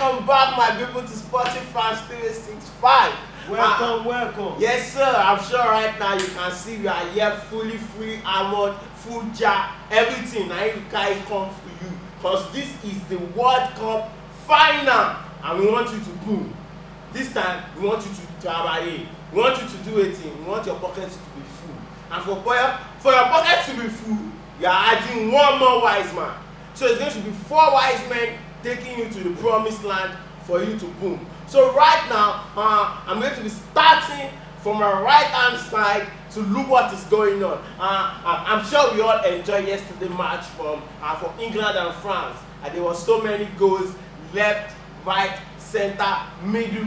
Welcome back, my people, to Sporting Fans 365. Welcome. Yes, sir. I'm sure right now you can see we are here fully armored, full jar, everything. I even carry come for you because this is the World Cup final, and we want you to boom. This time, we want you to travel. We want you to do a thing. We want your pockets to be full, and for your pockets to be full, you are adding one more wise man. So it's going to be 4 wise men taking you to the promised land for you to boom. So right now, I'm going to be starting from my right hand side to look what is going on. I'm sure we all enjoyed yesterday's match from England and France. There were so many goals, left, right, center, middle,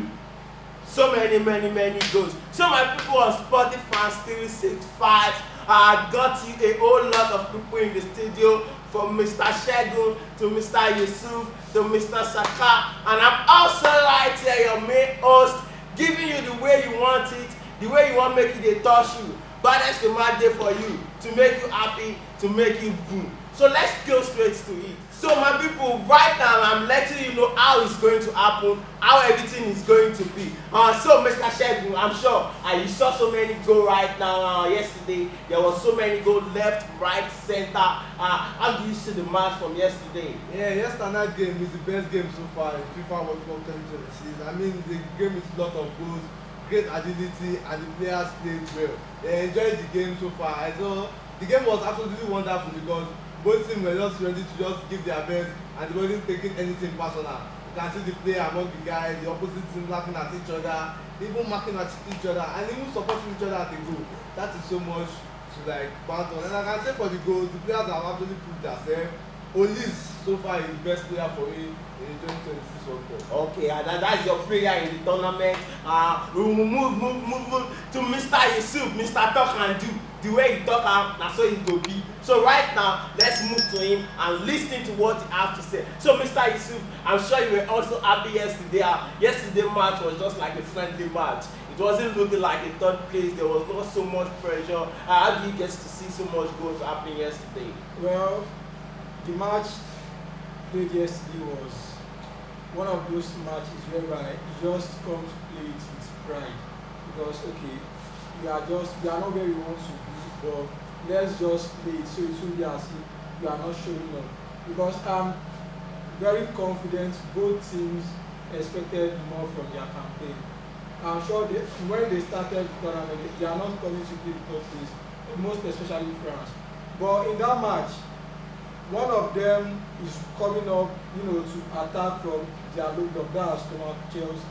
so many goals. So my people on Sporting Fans 365, I got you a whole lot of people in the studio, from Mr. Shegun to Mr. Yusuf to Mr. Saka, and I'm also right here, your main host, giving you the way you want it, the way you want make it a touch you. But that's the mad day for you, to make you happy, to make you boom. So let's go straight to it. So my people, right now I'm letting you know how it's going to happen, how everything is going to be. So Mr. Shegun, I'm sure you saw so many goals right now. Yesterday there was so many goals, left, right, center. How do you see the match from yesterday? Yeah, yesterday's game is the best game so far in FIFA World Cup 2026. I mean, the game is a lot of goals, great agility, and the players played well. They enjoyed the game so far. So the game was absolutely wonderful because both teams were just ready to just give their best, and they wasn't taking anything personal. You can see the play among the guys, the opposite team laughing at each other, even marking at each other, and even supporting each other at the goal. That is so much to like bounce on. And I can say for the goals, the players have actually proved themselves. Olis so far is the best player for me in the 2026 World Cup. Okay, and that's your player in the tournament. We will move to Mr. Yusuf, Mr. Talk and Do. The way he talk, that's how he go be. So right now, let's move to him and listen to what he has to say. So Mr. Yusuf, I'm sure you were also happy yesterday. Yesterday's match was just like a friendly match. It wasn't looking like a third place. There was not so much pressure. How do you get to see so much goals happening yesterday? Well, the match played yesterday was one of those matches whereby you just come to play it with pride, because okay, we are not where we want to be, but let's just play it so it won't be as if you are not showing up. Because I'm very confident both teams expected more from their campaign. I'm sure when they started the tournament, they are not coming to play the top place, most especially France. But in that match, one of them is coming up, to attack from their low block. That's Thomas Tuchel's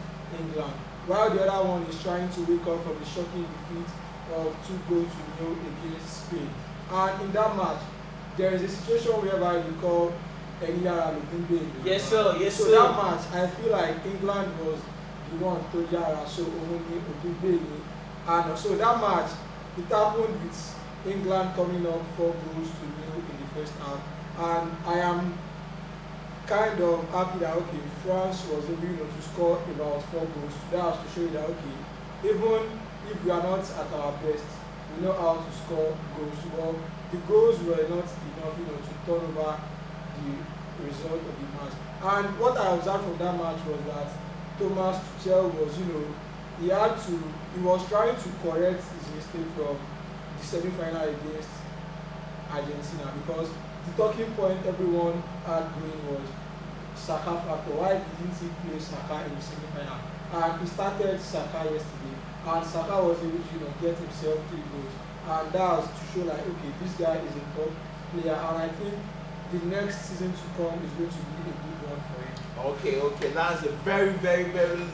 England, while the other one is trying to wake up from the shocking defeat of 2 goals to 0 against Spain. And in that match, there is a situation whereby we call Enyara Lugumbe. Yes, sir. So that match, I feel like England was the one to Yara, so Omoni Ogumbe. And so that match, it happened with England coming up 4 goals to 0 in the first half. And I am kind of happy that okay, France was able to score about 4 goals. That was to show you that okay, even if we are not at our best, we know how to score goals. Well, the goals were not enough, to turn over the result of the match. And what I observed from that match was that Thomas Tuchel was, he was trying to correct his mistake from the semi-final against Argentina, because the talking point everyone had going was Saka factor. Why didn't he play Saka in the semi-final? And he started Saka yesterday, and Saka was able to get himself 3 goals, and that was to show like okay, this guy is a top player, and I think the next season to come is going to be a good one for him. Okay, that's a very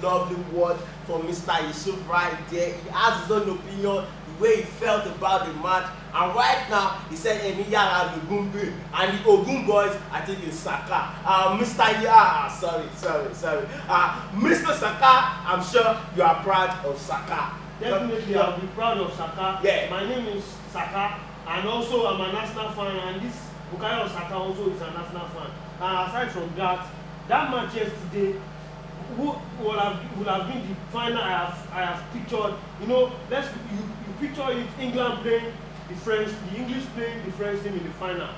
lovely word from Mr. Yusuf right there. He has his own opinion, the way he felt about the match, and right now he said Enyara Lugumbe, and the Ogun boys, I think it's Saka. Mr. Saka, I'm sure you are proud of Saka. Definitely, I'll be proud of Saka. Yeah. My name is Saka, and also I'm a national fan, and this Bukayo Saka also is a national fan. And aside from that match yesterday would have been the final I have pictured. You picture it, England playing the English playing the French team in the final.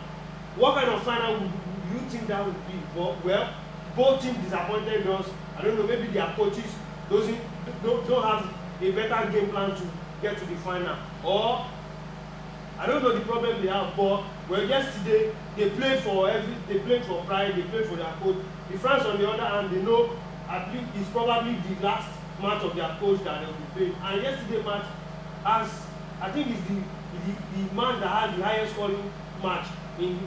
What kind of final would you think that would be? Well, both teams disappointed us. I don't know, maybe their coaches don't have a better game plan to get to the final, or I don't know the problem they have. But well, yesterday they played for pride, they played for their coach. The France on the other hand, they know at least it's probably the last match of their coach that they will be playing. And yesterday match has, I think it's the man that has the highest scoring match in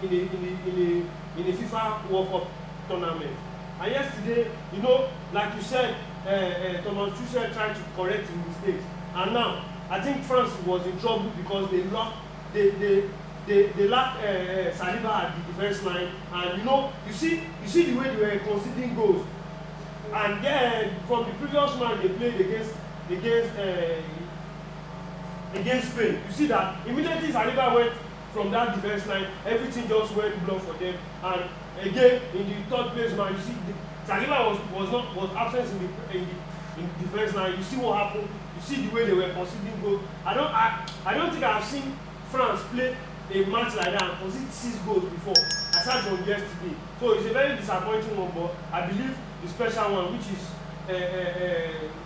a FIFA World Cup tournament. And yesterday, you know, like you said, Thomas Tuchel tried to correct his mistakes. And now I think France was in trouble because they lacked Saliba at the defense line. And you know, you see the way they were conceding goals. And then from the previous match they played against Spain, you see that immediately Saliba went from that defense line, everything just went blocked for them. And again in the third place match, you see Saliba was absent in the defense line. You see what happened. You see the way they were conceding goals. I don't think I've seen France play a match like that and concede 6 goals before, aside from yesterday. So it's a very disappointing one, but I believe the special one, which is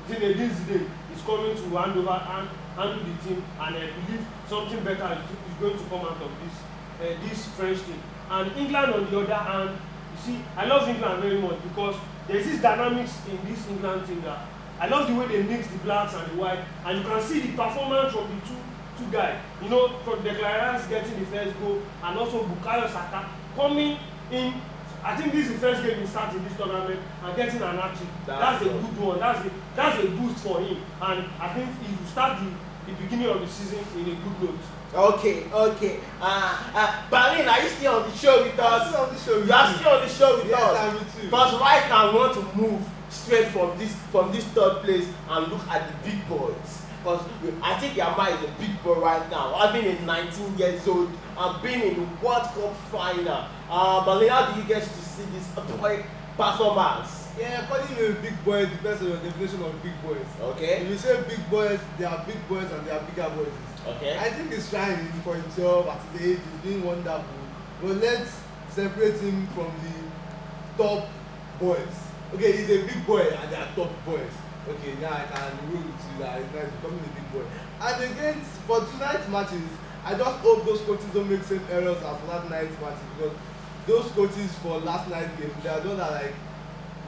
Zinedine Zidane, is coming to handle the team, and I believe something better is going to come out of this French team. And England on the other hand, you see, I love England very much because there's this dynamics in this England team that I love the way they mix the blacks and the white, and you can see the performance from the two guys. You know, from Declan Rice getting the first goal, and also Bukayo Saka coming in. I think this is the first game he starts in this tournament and getting an hat-trick. That's a good one. That's a boost for him, and I think he will start the beginning of the season in a good note. Okay. Berlin, are you still on the show with us? Still on the show with you are still on the show with yes, us. I'm with you. Because right now we want to move straight from this third place and look at the big boys. Because I think Yama is a big boy right now, having a 19 years old and being in the World Cup final. Berlin, how do you get to see this boy performance? Yeah, calling you a big boy depends on your definition of big boys. Okay. If you say big boys, there are big boys and there are bigger boys. Okay. I think he's trying for himself at his age, he's doing wonderful. But let's separate him from the top boys. Okay, he's a big boy and there are top boys. Okay, now I can rule with you that he's becoming a big boy. And against for tonight's matches, I just hope those coaches don't make same errors as last night's matches, because those coaches for last night's game, they are those that like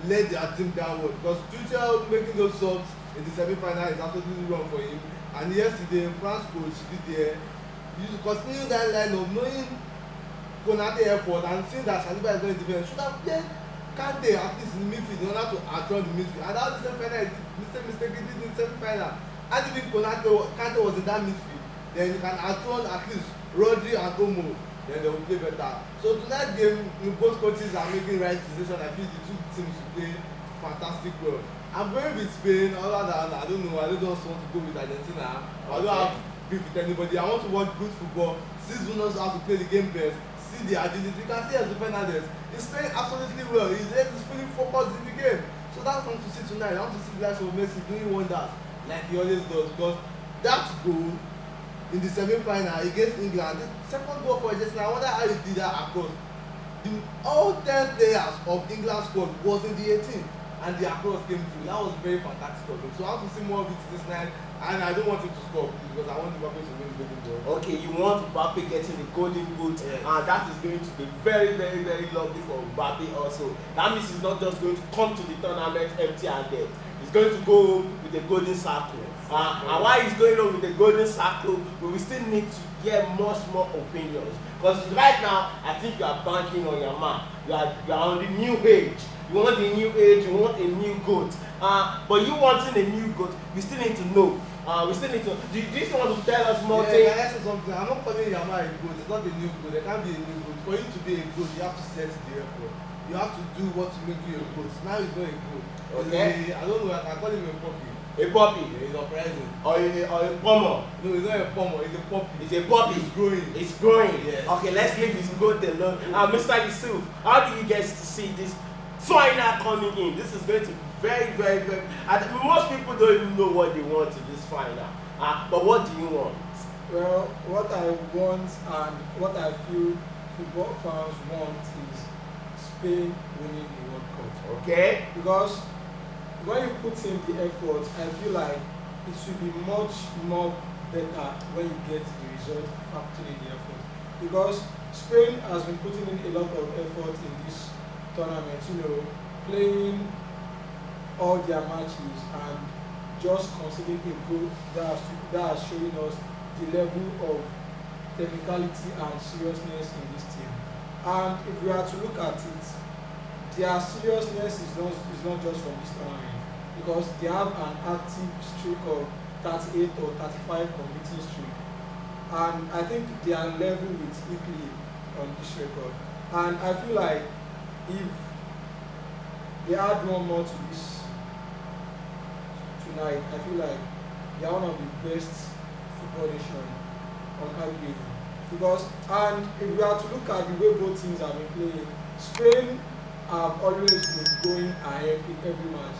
led their team downward. Because Tuchel making those subs in the semi-final is absolutely wrong for him. And yesterday, France coach did there, you continue that line of knowing Konate effort and seeing that Saliba is going to defend, should have played Kante at least in the midfield in order to outrun the midfield. And that was the same final, the same mistake he did in the semi-final. And even Kante was in that midfield, then you can outrun at least Rodri and Omo, then they will play better. So tonight's game, both coaches are making right decision. I feel the two teams will play fantastic well. I'm going with Spain, other than I don't know, I don't just want to go with Argentina. I don't have beef with anybody. I want to watch good football, see Zunos how to play the game best, see the agility. You can see as the Fernandez, he's playing absolutely well. His head is fully focused in the game. So that's what I want to see tonight. I want to see the likes of Messi doing wonders like he always does, because that goal in the semi-final against England, the second goal for Argentina, I wonder how he did that across. All 10 players of England's squad was in the 18. And the across came through. That was very fantastic of him. So I want to see more of it this night, and I don't want him to score because I want Mbappe to win the golden ball. Okay, you want Mbappe getting the golden boot, yes. And that is going to be very, very, very lovely for Mbappe also. That means he's not just going to come to the tournament empty-handed. He's going to go with the golden circle. And while he's going on with the golden circle, we will still need to hear much more opinions. Because right now, I think you are banking on your man. You are on the new age. You want a new age, you want a new goat. But you wanting a new goat, we still need to know. We still need to. Do you want to tell us more things? Can I say something? I'm not calling Yama a goat. It's not a new goat. There can't be a new goat. For you to be a goat, you have to set the record. You have to do what to make you a goat. Now he's not a goat. Okay. I don't know. I can call him a puppy. A puppy? Yeah, he's uprising. Or a plumber? No, he's not a plumber. He's a puppy. It's a puppy. He's growing. It's growing. Yes. Okay, let's leave his goat alone. Mr. Yusuf, how do you guys see this final coming in? This is going to be very, very, very. Most people don't even know what they want in this final. But what do you want? Well, what I want and what I feel football fans want is Spain winning the World Cup. Okay. Because when you put in the effort, I feel like it should be much more better when you get the result after the effort. Because Spain has been putting in a lot of effort in this tournament, playing all their matches and just conceding a goal that has shown us the level of technicality and seriousness in this team. And if we are to look at it, their seriousness is not just from this tournament, because they have an active streak of 38 or 35 competing streak, and I think they are level with Italy on this record. And I feel like if they add one more to this tonight, I feel like they are one of the best football nation on arguably. Because, and if we are to look at the way both teams have been playing, Spain have always been going ahead in every match.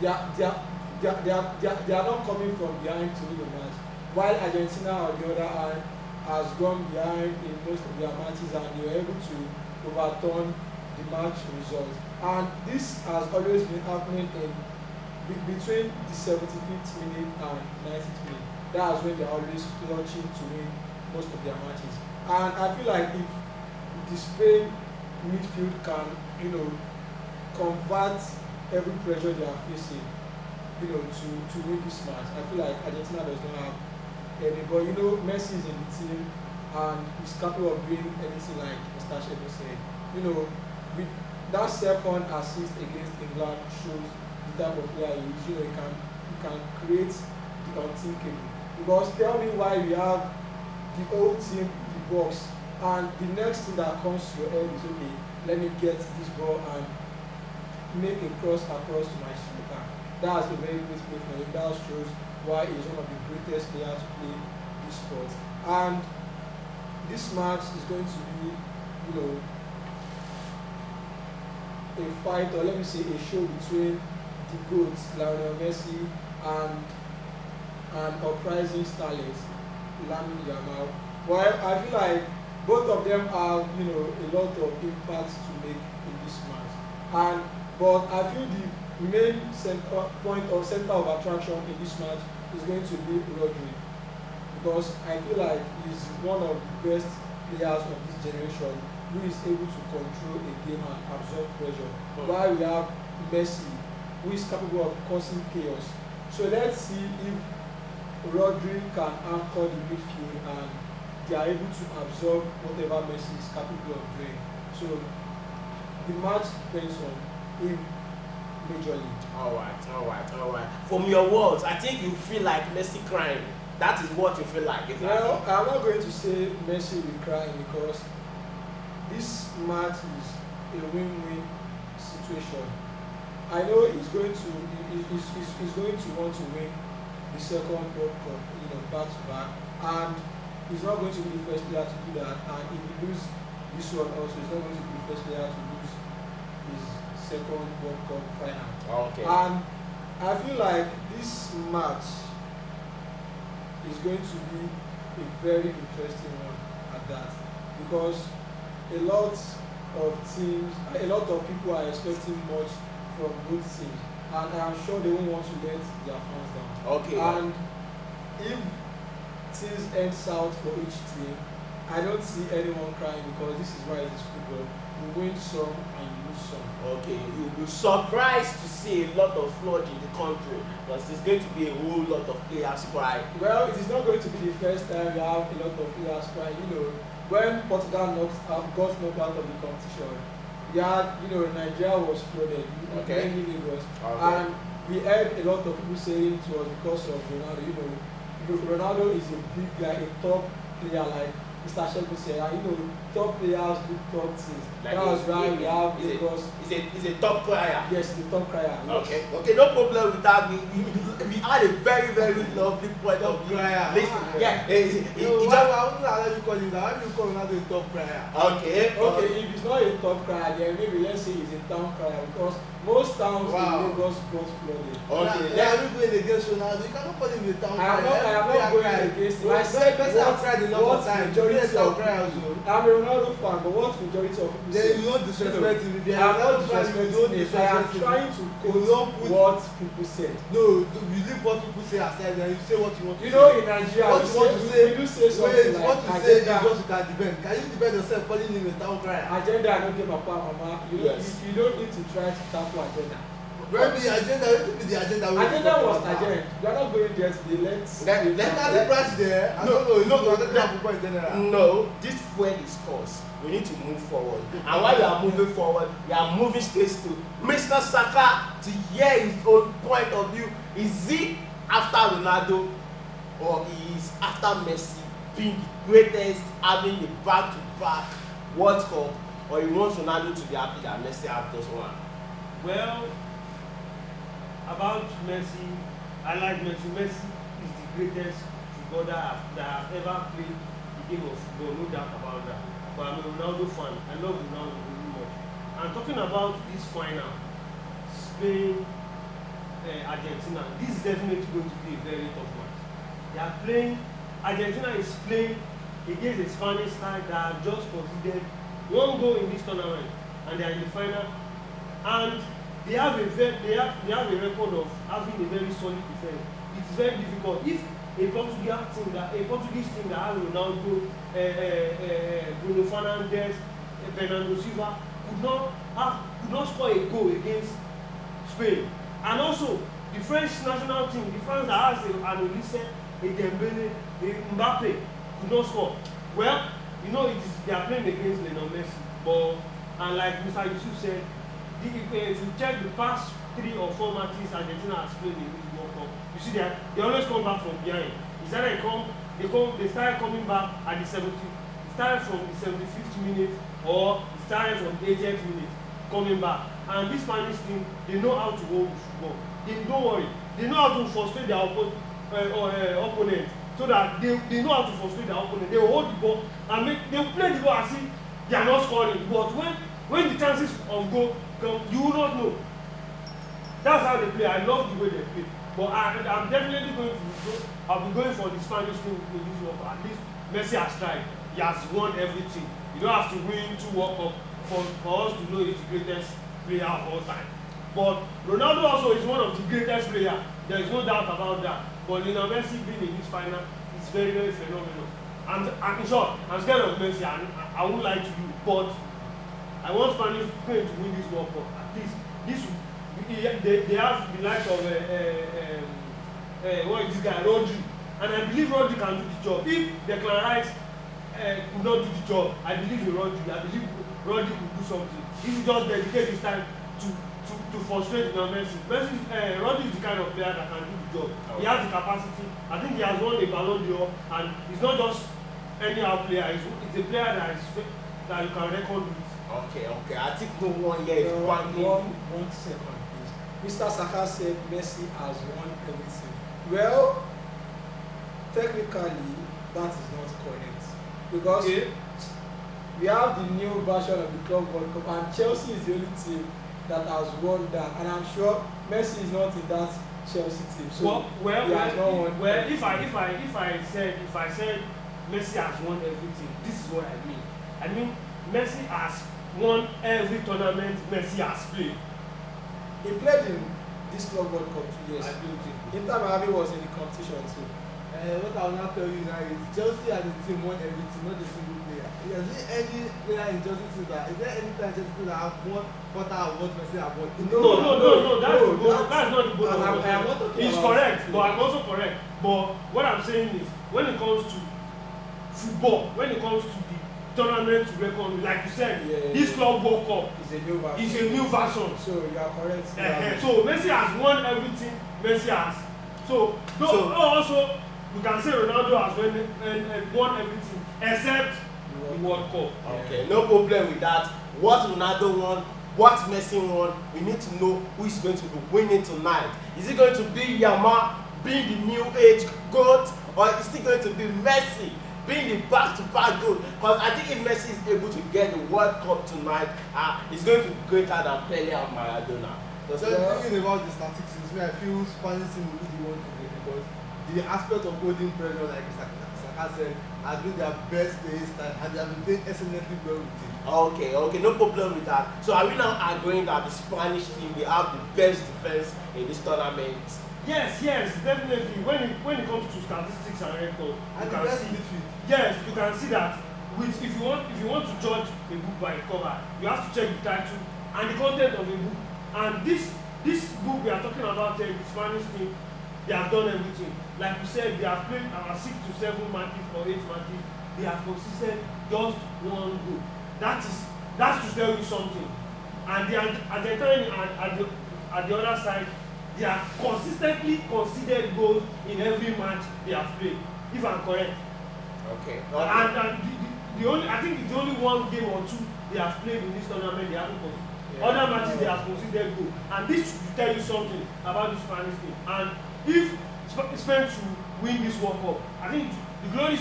They are not coming from behind to win the match, while Argentina on the other hand has gone behind in most of their matches and they were able to overturn the match result. And this has always been happening in between the 75th minute and 90th minute. That's when they are always clutching to win most of their matches. And I feel like if the Spain midfield can, convert every pressure they are facing, to win this match, I feel like Argentina does not have any. But Messi is in the team and he's capable of doing anything like Mr. Sheffield said. With that second assist against England shows the type of player he is. He can create the unthinkable. Because tell me why we have the whole team in the box and the next thing that comes to your head is, okay, let me get this ball and make a cross across to my striker. That's a very great play for him. That shows why he's one of the greatest players to play this sport. And this match is going to be, a fight, or let me say a show between the GOATs, Lionel Messi and uprising starlets, Lamine Yamal. Well, I feel like both of them have, a lot of impact to make in this match. But I feel the main point or center of attraction in this match is going to be Rodri, because I feel like he's one of the best players of this generation who is able to control a game and absorb pressure. While we have Messi, who is capable of causing chaos. So let's see if Rodri can anchor the midfield and they are able to absorb whatever Messi is capable of doing. So the match depends on him majorly. All right. From your words, I think you feel like Messi crying. That is what you feel like. Exactly. Well, I'm not going to say Messi will cry because this match is a win-win situation. I know he's going to want to win the second World Cup, back to back, and he's not going to be the first player to do that. And if he loses this one also, he's not going to be the first player to lose his second World Cup final. Okay. And I feel like this match is going to be a very interesting one at that, because a lot of people are expecting much from both teams, and I'm sure they won't want to let their fans down. Okay. And if things end south for each team, I don't see anyone crying, because this is why it's football. You win some and you lose some. Okay, you'll be surprised to see a lot of flood in the country, because there's going to be a whole lot of players cry. Well, it is not going to be the first time we have a lot of players crying. When Portugal got knocked out of the competition, we had, Nigeria was flooded, mainly Lagos. Okay. And we heard a lot of people saying it was because of Ronaldo. Ronaldo is a big guy, a top player, like Mr. Sheffield said, and top players do top things. Like that was why we have Lagos. He's a top player. Yes, the top player. Okay, no problem with that. We had a very, very lovely point of view. Listen, yeah, I wouldn't allow you call him that. Why do you call him a top player? Okay, if he's not a top crier, then maybe let's say he's a town crier, because most towns in Lagos got flooded. Okay, They are going against Ronaldo. You cannot call him a town crier. I am not going against him. I said I've cried a lot of times. majority of I'm a Ronaldo fan, but what majority of people Then say? you don't disrespect him. If you I am not Ronaldo fan, you don't disrespecting it. I am disrespect him. trying to You don't quote put what people said. No, you leave what people say aside and you say what you want to You say. know, in Nigeria, What you want to say, we do say something wait, like what you say is agenda. what you can defend. Can you defend yourself calling him a town crier? Agenda, I don't get my power, mama. Yes. You don't need to try to tackle agenda. Maybe agenda, what be the agenda? Agenda was agenda. We are not going there today. Let's. Let the branch there. I don't know. You know, football in general. No, this fuel is course. We need to move forward. And while you are moving forward, you are moving straight to Mr. Saka to hear his own point of view. Is he after Ronaldo or he is after Messi being the greatest, having the back-to-back World Cup, or he wants Ronaldo to be happy that Messi has just one? Well, about Messi, I like Messi. Messi is the greatest footballer that have ever played the game of football, no doubt about that. But I'm a Ronaldo fan. I love Ronaldo very much. And talking about this final, Spain, Argentina, this is definitely going to be a very tough match. They are playing, Argentina is playing against a Spanish side that have just considered one goal in this tournament, and they are in the final. And they have a record of having a very solid defense. It is very difficult if a Portuguese team that has Ronaldo, Bruno Fernandes, Bernardo Silva could not score a goal against Spain. And also the French national team, the France that has an Olise, a Dembele, a Mbappe could not score. Well, you know they are playing against Lionel Messi, but and like Mr. Yusuf said, if you check the past 3 or 4 matches Argentina has played in this World Cup, you see that they always come back from behind. Is that they started coming back at the 70th, started from the 75th minute, or started from the 80th minute, coming back. And this Spanish team, they know how to hold the football. Don't worry, they know how to frustrate their opponent, so that they know how to frustrate their opponent. They will hold the ball and they will play the ball as if they are not scoring. But when the chances of goal come, you will not know. That's how they play. I love the way they play. But I'm definitely going to go. I'll be going for the Spanish team in this World Cup. At least Messi has tried. He has won everything. You don't have to win 2 World Cup for us to know he's the greatest player of all time. But Ronaldo also is one of the greatest players. There is no doubt about that. But Lionel Messi being in this final is very, very phenomenal. And in short, I'm scared of Messi. I won't lie to you, but I want Spanish players to win this World Cup. At least they have the likes of what is this guy, Rodri, and I believe Rodri can do the job. If Declan Rice could not do the job, I believe in Rodri. I believe Rodri could do something. If he just dedicate his time to frustrate Messi. Rodri is the kind of player that can do the job. He has the capacity. I think he has won a Ballon d'Or, and he's not just anyhow player. He's a player that you can reckon with. Okay. I think no one here is banking. One second, please. Mr. Saka said Messi has won everything. Well, technically, that is not correct. Because we have the new version of the Club World Cup, and Chelsea is the only team that has won that. And I'm sure Messi is not in that Chelsea team. So if I said Messi has won everything, this is what I mean. I mean Messi has won every tournament Messi has played. He played in this Club World Cup 2 years. I don't think. Inter Miami was in the competition too. What I will now tell you now is Chelsea as a team won everything, not a single player. Is there any player in Chelsea that is there any player in Chelsea that have won quarter of what Messi have won? No, that's not the goal. I'm not talking It's about correct, football. but I'm also correct. But what I'm saying is, when it comes to football, when it comes to the tournament record, like you said, this Club World Cup is a new version. Is a new version. So you are correct. So Messi has won everything. Messi has. Also, you can say Ronaldo has won everything except the World Cup. Okay, no problem with that. What Ronaldo won, what Messi won, we need to know who is going to be winning tonight. Is it going to be Yamal being the new age GOAT, or is it going to be Messi being the back-to-back GOAT? Because I think if Messi is able to get the World Cup tonight, it's going to be greater than Pele and Maradona. So thinking about the statistics, I feel Spanish team will be the one to win because the aspect of holding pressure like Saka Saka said, has been their best playing style and they have been playing excellently well with it. Okay, no problem with that. So are we now agreeing that the Spanish team, they have the best defense in this tournament? Yes, definitely. When it comes to statistics and record, And you the can best see. midfield. Yes, you can see that. With if you want to judge a book by a cover, you have to check the title and the content of a book. And this book we are talking about here, the Spanish team, they have done everything. Like we said, they have played our 6 to 7 matches or 8 matches. They have consisted just one goal. That's to tell you something. And the Argentine at the other side, they have consistently conceded goals in every match they have played, if I'm correct. Okay. And the only, I think it's only one game or two they have played in this tournament they haven't conceded. Other matches they have conceded goal. And this should tell you something about the Spanish team. And if Spain should win this World Cup, I think the glory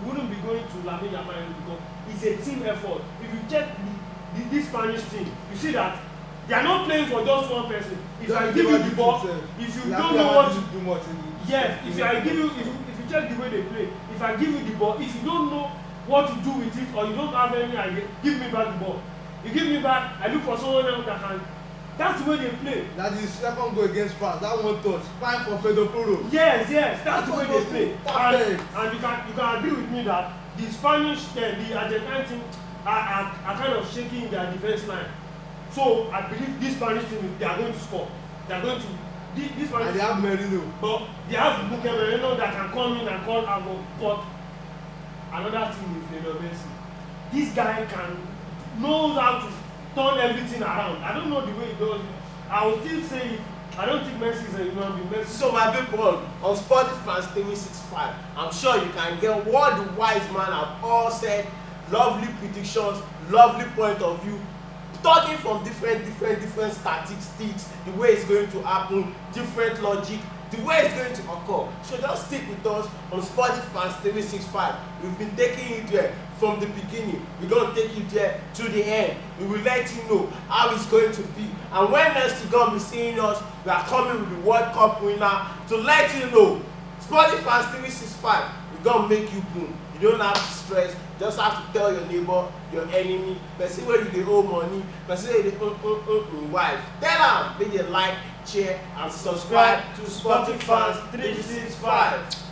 wouldn't be going to Lamine Yamal because it's a team effort. If you check this Spanish team, you see that they are not playing for just one person. If I give you the ball, if you don't know what to do much if you check the way they play, if I give you the ball, if you don't know what to do with it or you don't have any idea, give me back the ball. You give me back, I look for someone else that can. That's the way they play. That is second goal against France. That one touch. Fine for Pedro Porro. Yes, that's the way they play. Perfect. And you can agree with me that the Spanish, the Argentine team are kind of shaking their defense line. So I believe this Spanish team, they are going to score. They are going to. This Spanish And they have Merino. But they have Buke Merino that can come in and call havoc. But another thing is Lionel Messi. This guy knows how to turn everything around. I don't know the way he does it. I will still say it. I don't think Messi is a human being. Messi. So my people, on Sporty Fans 365, I'm sure you can get what the wise man have all said. Lovely predictions, lovely point of view, talking from different statistics, the way it's going to happen, different logic, the way it's going to occur. So just stick with us on Sporty Fans 365. We've been taking you there from the beginning. We're going to take you there to the end. We will let you know how it's going to be. And when next you're going to be seeing us, we are coming with the World Cup winner to let you know. Sporty Fans 365, we're going to make you boom. You don't have to stress. Just have to tell your neighbor, your enemy, person where you dey owe money, person where you dey wife. Tell am make they like, share, and subscribe to Sporty Fans 365.